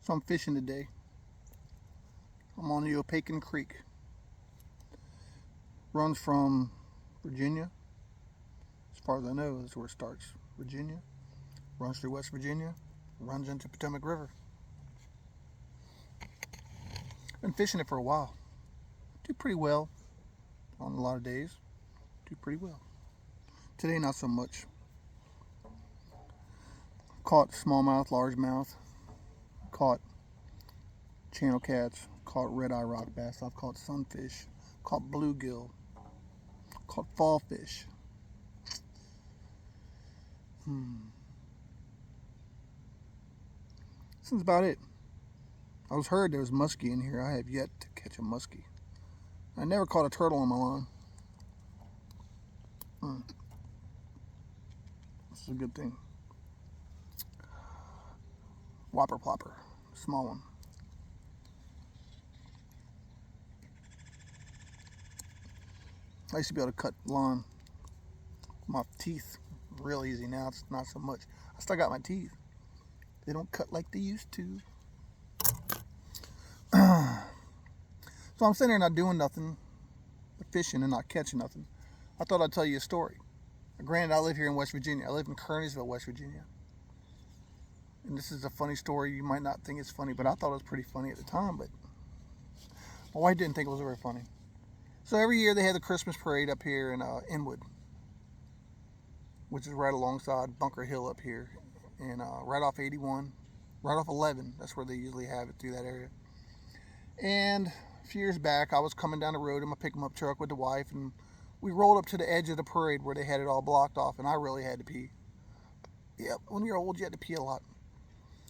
So I'm fishing today. I'm on the Opakin Creek. Runs from Virginia, as far as I know, is where it starts. Virginia, runs through West Virginia, runs into Potomac River. Been fishing it for a while. Do pretty well on a lot of days. Do pretty well. Today, not so much. Caught smallmouth, largemouth. Caught channel cats. Caught red eye rock bass. I've caught sunfish. Caught bluegill. Caught fall fish. That's about it. I was heard there was muskie in here. I have yet to catch a muskie. I never caught a turtle on my line. This is a good thing. Whopper plopper. Small one. I used to be able to cut line with my teeth real easy. Now it's not so much. I still got my teeth. They don't cut like they used to. So I'm sitting there not doing nothing, fishing and not catching nothing. I thought I'd tell you a story. Granted, I live here in West Virginia. I live in Kearneysville, West Virginia. And this is a funny story. You might not think it's funny, but I thought it was pretty funny at the time. But my wife didn't think it was very funny. So every year they have the Christmas parade up here in Inwood, which is right alongside Bunker Hill up here, and right off 81, right off 11. That's where they usually have it, through that area. And a few years back, I was coming down the road in my pick-em-up truck with the wife, and we rolled up to the edge of the parade where they had it all blocked off, and I really had to pee. Yep, when you're old, you had to pee a lot.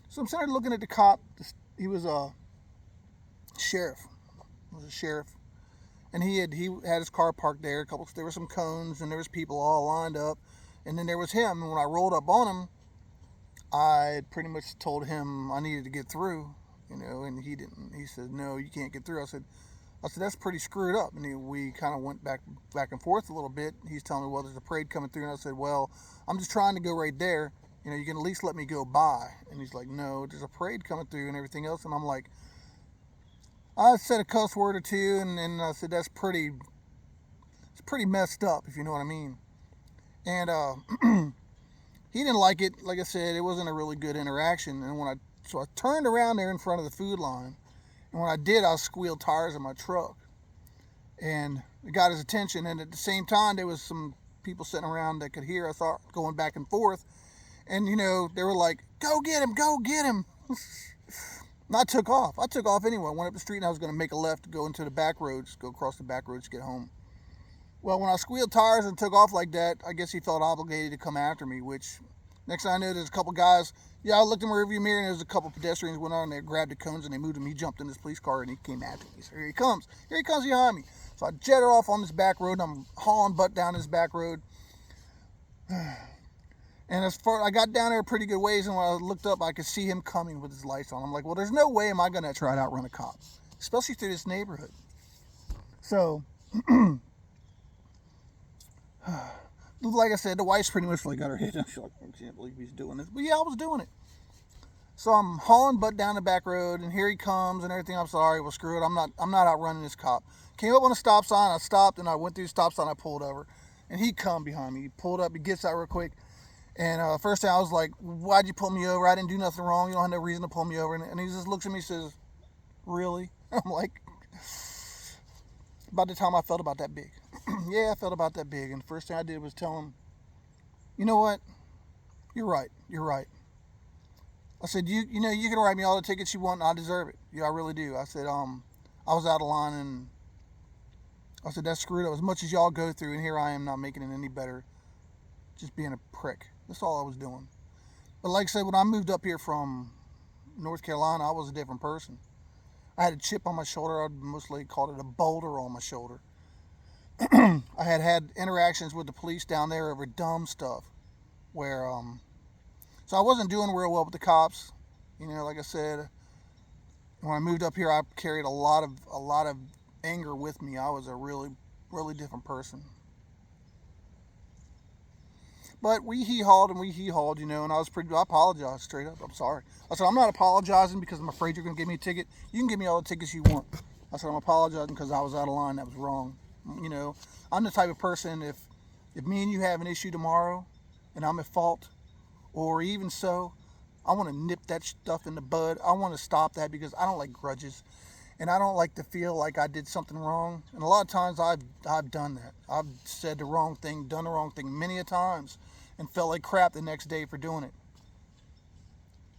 So I'm sitting there looking at the cop. He was a sheriff. And he had his car parked there. There were some cones, and there was people all lined up, and then there was him. And when I rolled up on him, I pretty much told him I needed to get through, and he didn't. He said, "No, you can't get through." I said, that's pretty screwed up. And we kind of went back and forth a little bit. He's telling me, well, there's a parade coming through, and I said, well, I'm just trying to go right there. You can at least let me go by. And he's like, no, there's a parade coming through and everything else. And I'm like, I said a cuss word or two, and I said, it's pretty messed up, if you know what I mean. And he didn't like it. Like I said, it wasn't a really good interaction. And so I turned around there in front of the food line, and when I did, I squealed tires in my truck, and it got his attention. And at the same time, there was some people sitting around that could hear us going back and forth, and they were like, "Go get him! Go get him!" And I took off. Anyway. I went up the street, and I was going to make a left to go into the back roads, go across the back roads to get home. Well, when I squealed tires and took off like that, I guess he felt obligated to come after me, which, next thing I know, there's a couple guys. Yeah, I looked in my rearview mirror, and there was a couple pedestrians went on there, grabbed the cones, and they moved him. He jumped in his police car, and he came after me. So here he comes behind me. So I jetted off on this back road, and I'm hauling butt down this back road. And I got down there a pretty good ways, and when I looked up, I could see him coming with his lights on. I'm like, well, there's no way am I going to try to outrun a cop, especially through this neighborhood. So, like I said, the wife's pretty much got her head down. She's like, I can't believe he's doing this. But yeah, I was doing it. So I'm hauling butt down the back road, and here he comes and everything. I'm sorry, well, screw it. I'm not outrunning this cop. Came up on a stop sign. I stopped, and I went through the stop sign. I pulled over, and he come behind me. He pulled up. He gets out real quick. And first thing I was like, why'd you pull me over? I didn't do nothing wrong. You don't have no reason to pull me over. And he just looks at me and says, really? I'm like, about the time I felt about that big. Yeah, I felt about that big. And the first thing I did was tell him, you know what? You're right. I said, you can write me all the tickets you want, and I deserve it. Yeah, I really do. I said, I was out of line, and I said, that's screwed up. As much as y'all go through, and here I am not making it any better, just being a prick. That's all I was doing. But like I said, when I moved up here from North Carolina, I was a different person. I had a chip on my shoulder. I'd mostly called it a boulder on my shoulder. I had interactions with the police down there over dumb stuff, where so I wasn't doing real well with the cops. Like I said, when I moved up here, I carried a lot of anger with me. I was a really, really different person. But we hee-hawed and we hee-hawed, you know, and I apologized straight up. I'm sorry. I said, I'm not apologizing because I'm afraid you're going to give me a ticket. You can give me all the tickets you want. I said, I'm apologizing because I was out of line. That was wrong. You know, I'm the type of person, if me and you have an issue tomorrow and I'm at fault, or even so, I want to nip that stuff in the bud. I want to stop that because I don't like grudges. And I don't like to feel like I did something wrong. And a lot of times I've done that. I've said the wrong thing, done the wrong thing many a times, and felt like crap the next day for doing it.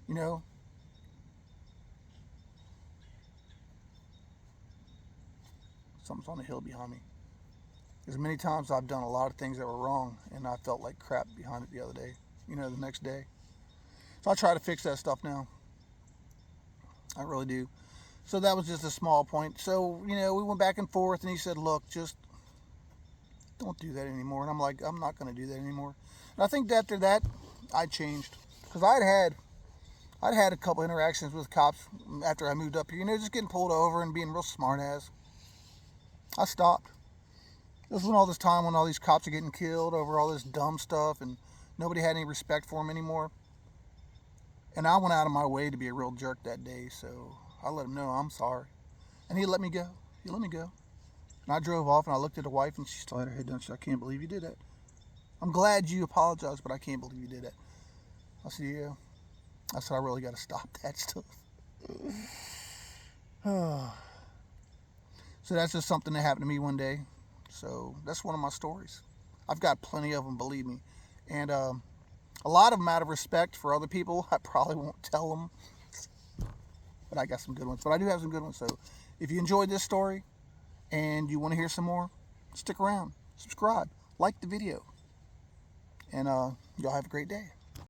You know? Something's on the hill behind me. There's many times I've done a lot of things that were wrong, and I felt like crap behind it the other day. You know, the next day. So I try to fix that stuff now. I really do. So that was just a small point. So, you know, we went back and forth, and he said, look, just don't do that anymore. And I'm like, I'm not going to do that anymore. And I think after that, I changed. Because I'd had a couple interactions with cops after I moved up here. You know, just getting pulled over and being real smart ass. I stopped. This was when all this time when all these cops are getting killed over all this dumb stuff, and nobody had any respect for them anymore. And I went out of my way to be a real jerk that day, so I let him know I'm sorry. And he let me go. He let me go. And I drove off, and I looked at the wife, and she still had her head down. She said, I can't believe you did that. I'm glad you apologized, but I can't believe you did that. I said, yeah. I said, I really got to stop that stuff. So that's just something that happened to me one day. So that's one of my stories. I've got plenty of them, believe me. And a lot of them out of respect for other people. I probably won't tell them. But I got some good ones. But I do have some good ones. So if you enjoyed this story and you want to hear some more, stick around. Subscribe. Like the video. And y'all have a great day.